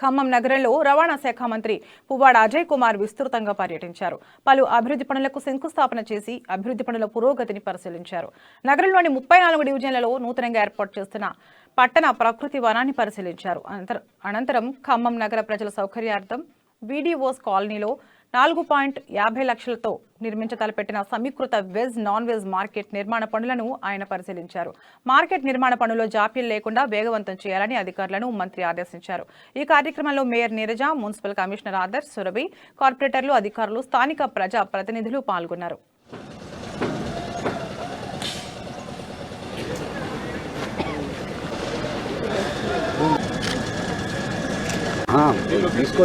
ఖమ్మం నగరంలో రవాణా శాఖ మంత్రి పువ్వాడ అజయ్ కుమార్ విస్తృతంగా పర్యటించారు. పలు అభివృద్ధి పనులకు శంకుస్థాపన చేసి అభివృద్ధి పనుల పురోగతిని పరిశీలించారు. నగరంలోని 34 డివిజన్లలో నూతనంగా ఏర్పాటు చేస్తున్న పట్టణ ప్రకృతి వనాన్ని పరిశీలించారు. అనంతరం ఖమ్మం నగర ప్రజల సౌకర్యార్థం వీడిఓస్ కాలనీలో 4.50 లక్షలతో నిర్మించతలపెట్టిన సమీకృత వెజ్ నాన్ వెజ్ మార్కెట్ నిర్మాణ పనులను ఆయన పరిశీలించారు. మార్కెట్ నిర్మాణ పనుల్లో జాప్యం లేకుండా వేగవంతం చేయాలని అధికారులను మంత్రి ఆదేశించారు. ఈ కార్యక్రమంలో mayor Neeraja, municipal commissioner Adarsh, Surabhi, కార్పొరేటర్లు, అధికారులు, స్థానిక ప్రజా ప్రతినిధులు పాల్గొన్నారు. इसको